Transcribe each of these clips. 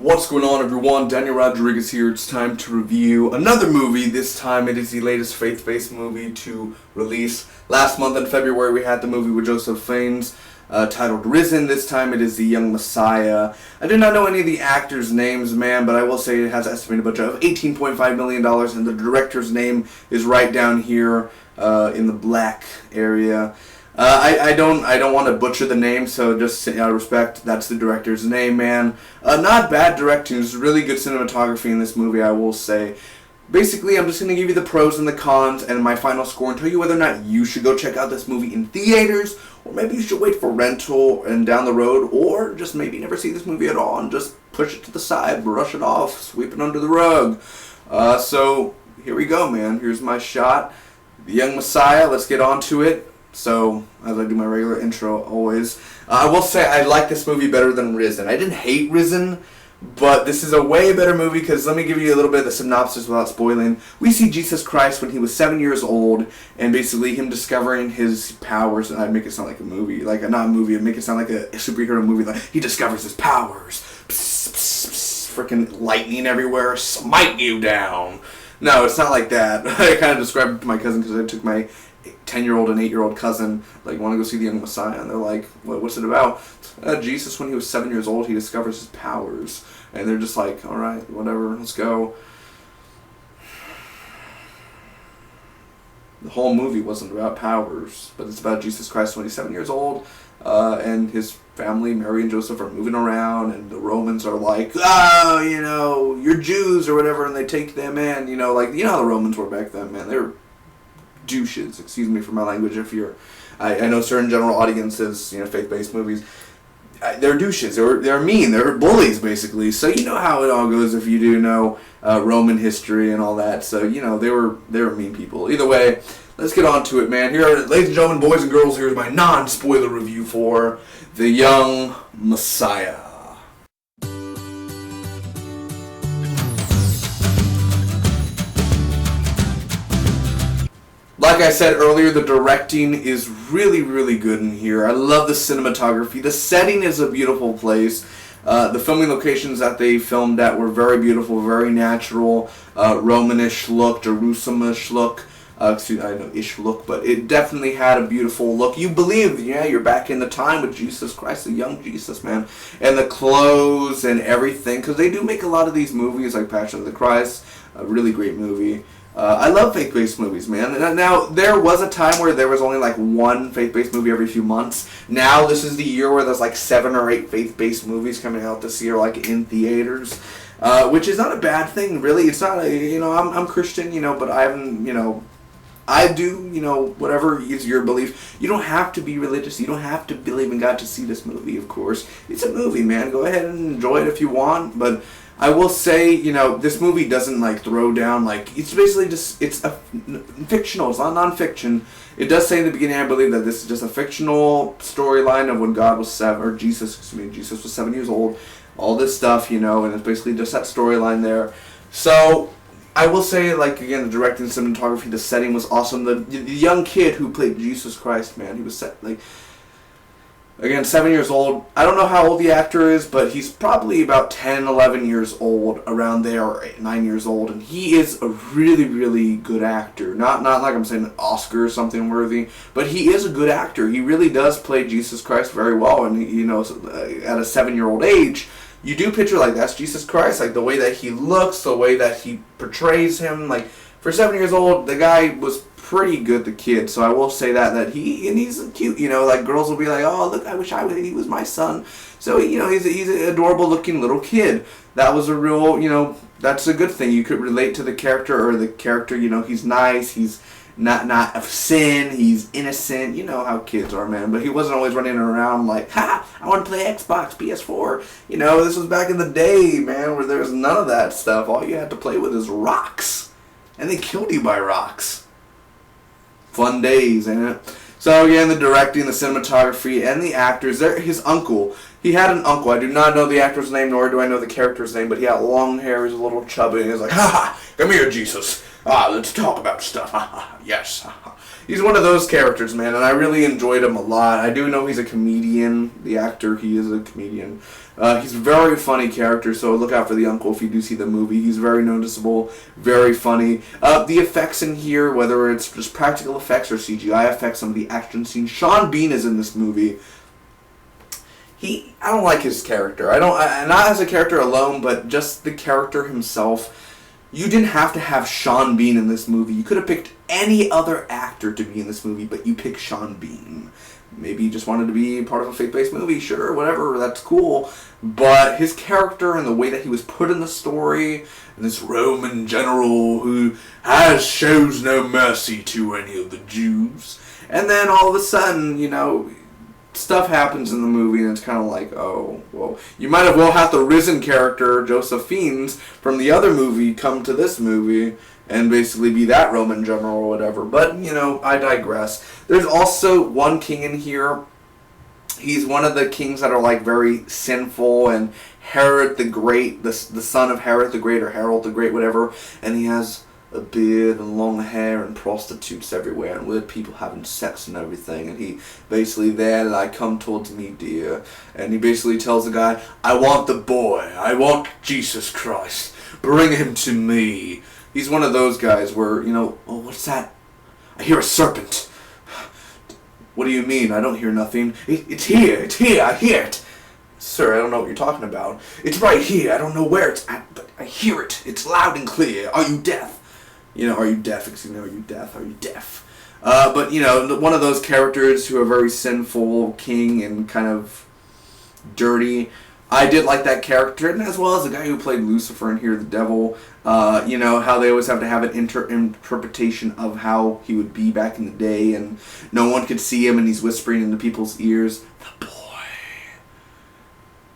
What's going on, everyone? Daniel Rodriguez here. It's time to review another movie. This time it is the latest faith-based movie to release. Last month in February we had the movie with Joseph Fiennes titled Risen. This time it is The Young Messiah. I do not know any of the actors' names, man, but I will say it has an estimated budget of $18.5 million, and the director's name is right down here in the black area. I don't want to butcher the name, so just out of respect, that's the director's name, man. Not bad directing. There's really good cinematography in this movie, I will say. Basically, I'm just going to give you the pros and the cons and my final score and tell you whether or not you should go check out this movie in theaters, or maybe you should wait for rental and down the road, or just maybe never see this movie at all and just push it to the side, brush it off, sweep it under the rug. So, here we go, man. Here's my shot. The Young Messiah, let's get on to it. So, as I do my regular intro always, I will say I like this movie better than Risen. I didn't hate Risen, but this is a way better movie because let me give you a little bit of the synopsis without spoiling. We see Jesus Christ when he was 7 years old, and basically him discovering his powers. And I'd make it sound like a movie, like not a movie, I'd make it sound like a superhero movie. Like he discovers his powers, freaking lightning everywhere, smite you down. No, it's not like that. I kind of described it to my cousin because I took my 10-year-old and 8-year-old cousin, like, want to go see The Young Messiah, and they're like, what's it about? Jesus, when he was 7 years old, he discovers his powers, and they're just like, alright, whatever, let's go. The whole movie wasn't about powers, but it's about Jesus Christ when he's 7 years old, and his family, Mary and Joseph, are moving around, and the Romans are like, oh, you know, you're Jews or whatever, and they take them in, you know, like, you know how the Romans were back then, man, they were douches, excuse me for my language. If you're, I know certain general audiences, you know, faith-based movies, they're douches, they're mean, they're bullies basically. So you know how it all goes if you do know Roman history and all that. So you know they were mean people. Either way, let's get on to it, man. Here, ladies and gentlemen, boys and girls, here's my non-spoiler review for The Young Messiah. Like I said earlier, the directing is really, really good in here. I love the cinematography. The setting is a beautiful place. The filming locations that they filmed at were very beautiful, very natural, Romanish look, Jerusalemish look. I know ish look, but it definitely had a beautiful look. You believe, yeah, you're back in the time with Jesus Christ, the young Jesus, man. And the clothes and everything, because they do make a lot of these movies, like Passion of the Christ, a really great movie. I love faith-based movies, man. Now, there was a time where there was only like one faith-based movie every few months. Now, this is the year where there's like 7 or 8 faith-based movies coming out this year, like in theaters, which is not a bad thing, really. It's not, you know, I'm Christian, you know, but I haven't, you know, I do, you know, whatever is your belief. You don't have to be religious. You don't have to believe in God to see this movie, of course. It's a movie, man. Go ahead and enjoy it if you want, but I will say, you know, this movie doesn't, like, throw down, like, it's basically just, it's a fictional, it's not non-fiction. It does say in the beginning, I believe, that this is just a fictional storyline of when God was Jesus was 7 years old, all this stuff, you know, and it's basically just that storyline there. So, I will say, like, again, the directing, the cinematography, the setting was awesome. The young kid who played Jesus Christ, man, he was set, like, again, 7 years old. I don't know how old the actor is, but he's probably about 10, 11 years old, around there, or 8, 9 years old, and he is a really, really good actor. Not like I'm saying an Oscar or something worthy, but he is a good actor. He really does play Jesus Christ very well, and, you know, at a 7-year-old age, you do picture, like, that's Jesus Christ, like, the way that he looks, the way that he portrays him, like, for 7 years old, the guy was pretty good, the kid, so I will say that he's cute, you know, like, girls will be like, oh, look, I wish he was my son, so, you know, he's an adorable looking little kid. That was a real, you know, that's a good thing. You could relate to the character, or the character, you know, he's nice, he's not of sin, he's innocent, you know how kids are, man, but he wasn't always running around like, ha, I want to play Xbox, PS4, you know, this was back in the day, man, where there was none of that stuff. All you had to play with is rocks, and they killed you by rocks. Fun days, ain't it? So again, the directing, the cinematography, and the actors. His uncle. He had an uncle. I do not know the actor's name, nor do I know the character's name, but he had long hair, he was a little chubby, and he was like, ha ha, come here, Jesus. Let's talk about stuff. Yes. He's one of those characters, man, and I really enjoyed him a lot. I do know he's a comedian. The actor, he is a comedian. He's a very funny character, so look out for the uncle if you do see the movie. He's very noticeable, very funny. The effects in here, whether it's just practical effects or CGI effects, some of the action scenes. Sean Bean is in this movie. I don't like his character. Not as a character alone, but just the character himself. You didn't have to have Sean Bean in this movie. You could have picked any other actor to be in this movie, but you picked Sean Bean. Maybe you just wanted to be part of a faith-based movie, sure, whatever, that's cool. But his character and the way that he was put in the story, and this Roman general who shows no mercy to any of the Jews. And then all of a sudden, stuff happens in the movie, and it's kind of like, oh, well, you might have well have the Risen character, Joseph Fiennes, from the other movie come to this movie and basically be that Roman general or whatever. But, I digress. There's also one king in here. He's one of the kings that are, like, very sinful, and Herod the Great, the son of Herod the Great, or Harold the Great, whatever, and he has a beard and long hair and prostitutes everywhere and weird people having sex and everything, and he basically there like, come towards me, dear, and he basically tells the guy, I want the boy, I want Jesus Christ, bring him to me. He's one of those guys where, oh, what's that? I hear a serpent. What do you mean? I don't hear nothing. It's here, I hear it. Sir, I don't know what you're talking about. It's right here, I don't know where it's at, but I hear it. It's loud and clear. Are you deaf? Are you deaf? Excuse me, are you deaf? Are you deaf? But, one of those characters who are very sinful, king, and kind of dirty. I did like that character, and as well as the guy who played Lucifer in here, the devil. How they always have to have an interpretation of how he would be back in the day, and no one could see him, and he's whispering into people's ears, the boy,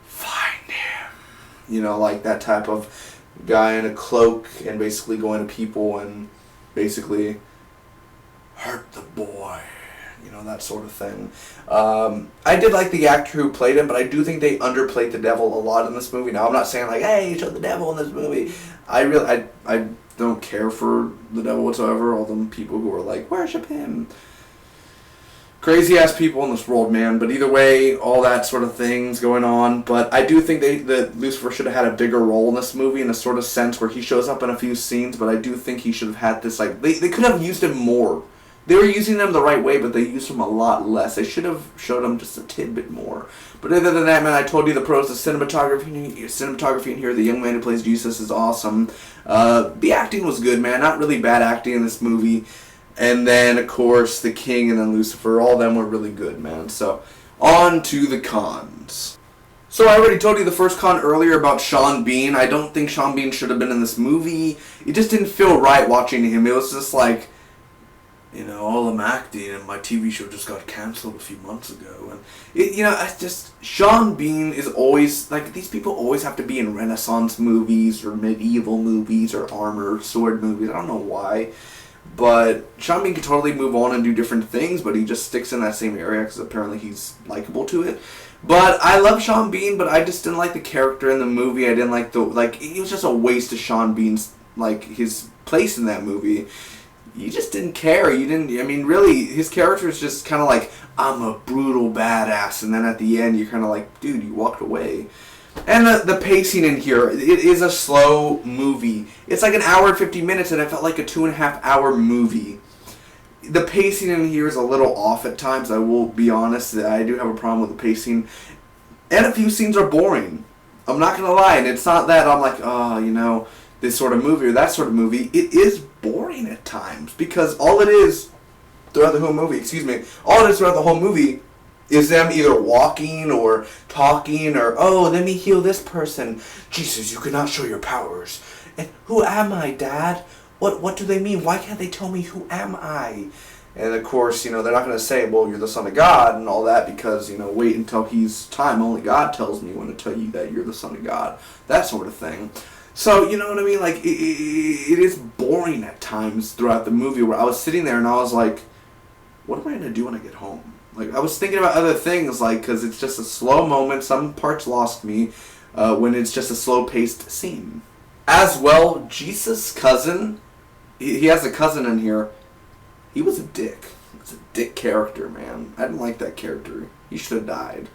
find him. Like that type of guy in a cloak and basically going to people and basically hurt the boy, that sort of thing. I did like the actor who played him, but I do think they underplayed the devil a lot in this movie. Now, I'm not saying like, hey, show the devil in this movie. I don't care for the devil whatsoever. All them people who are like, worship him. Crazy ass people in this world, man. But either way, all that sort of things going on. But I do think that Lucifer should have had a bigger role in this movie in a sort of sense where he shows up in a few scenes. But I do think he should have had this, like, they could have used him more. They were using him the right way, but they used him a lot less. They should have showed him just a tidbit more. But other than that, man, I told you the pros. The cinematography in here, the young man who plays Jesus is awesome. The acting was good, man. Not really bad acting in this movie. And then, of course, the King and then Lucifer, all of them were really good, man. So, on to the cons. So, I already told you the first con earlier about Sean Bean. I don't think Sean Bean should have been in this movie. It just didn't feel right watching him. It was just like, all I'm acting and my TV show just got canceled a few months ago. And, it's just, Sean Bean is always, like, these people always have to be in Renaissance movies or medieval movies or armor, sword movies. I don't know why. But Sean Bean could totally move on and do different things, but he just sticks in that same area because apparently he's likable to it. But I love Sean Bean, but I just didn't like the character in the movie. I didn't like it was just a waste of Sean Bean's, his place in that movie. You just didn't care. Really, his character is just kind of like, I'm a brutal badass, and then at the end, you're kind of like, dude, you walked away. And the pacing in here, it is a slow movie. It's like an hour and 50 minutes, and it felt like a 2.5-hour movie. The pacing in here is a little off at times. I will be honest, I do have a problem with the pacing. And a few scenes are boring. I'm not going to lie, and it's not that I'm like, this sort of movie or that sort of movie. It is boring at times, because all it is throughout the whole movie is them either walking or talking or, oh, let me heal this person. Jesus, you cannot show your powers. And who am I, Dad? What do they mean? Why can't they tell me who am I? And of course, they're not going to say, well, you're the son of God and all that because, wait until he's time. Only God tells me when to tell you that you're the son of God. That sort of thing. So, you know what I mean? Like, it is boring at times throughout the movie where I was sitting there and I was like, what am I going to do when I get home? Like, I was thinking about other things, because it's just a slow moment. Some parts lost me when it's just a slow-paced scene. As well, Jesus' cousin he has a cousin in here. He was a dick. It's a dick character, man. I didn't like that character. He should have died.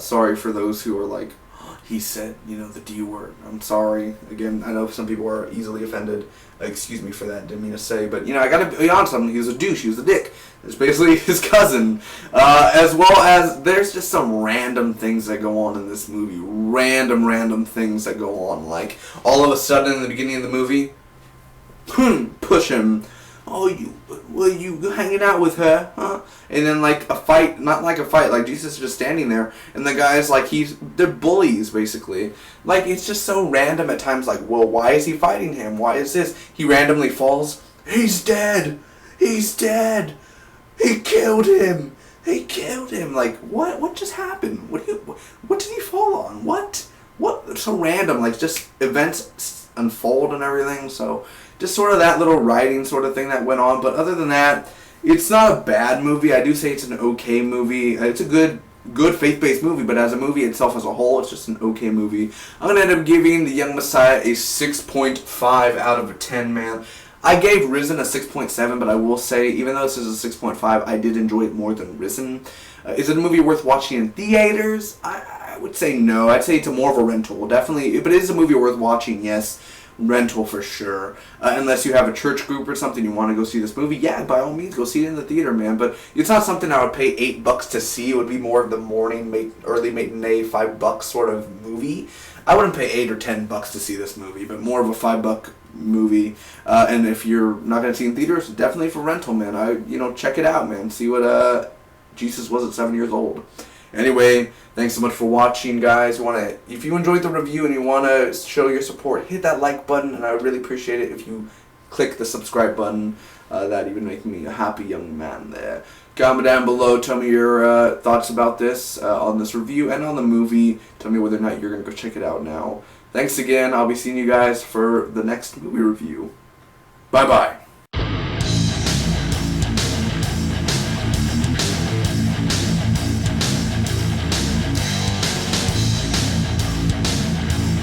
Sorry for those who are like, oh, he said, the D word. I'm sorry. Again, I know some people are easily offended. Excuse me for that. Didn't mean to say. But, I got to be honest with him. He was a douche. He was a dick. It's basically his cousin. As well as there's just some random things that go on in this movie. Random things that go on. Like, all of a sudden in the beginning of the movie, push him. Oh, you hanging out with her, huh? And then like a fight, not like a fight, like Jesus is just standing there, and the guy's like, they're bullies basically. Like, it's just so random at times. Like, well, why is he fighting him? Why is this? He randomly falls. He's dead. He's dead. He killed him. He killed him. Like, what? What just happened? What did he fall on? What? So random. Like, just events unfold and everything. So. Just sort of that little writing sort of thing that went on. But other than that, it's not a bad movie. I do say it's an okay movie. It's a good faith-based movie, but as a movie itself as a whole, it's just an okay movie. I'm going to end up giving The Young Messiah a 6.5 out of 10, man. I gave Risen a 6.7, but I will say, even though this is a 6.5, I did enjoy it more than Risen. Is it a movie worth watching in theaters? I would say no. I'd say it's more of a rental. Definitely, but it is a movie worth watching, yes. Rental for sure. Unless you have a church group or something, you want to go see this movie, yeah, by all means, go see it in the theater, man. But it's not something I would pay $8 to see. It would be more of the morning, early matinee, $5 sort of movie. I wouldn't pay $8 or $10 to see this movie, but more of a $5 movie. And if you're not going to see it in theaters, definitely for rental, man. Check it out, man. See what Jesus was at 7 years old. Anyway, thanks so much for watching, guys. If you enjoyed the review and you want to show your support, hit that like button, and I would really appreciate it if you click the subscribe button. That even make me a happy young man there. Comment down below. Tell me your thoughts about this, on this review and on the movie. Tell me whether or not you're going to go check it out now. Thanks again. I'll be seeing you guys for the next movie review. Bye-bye.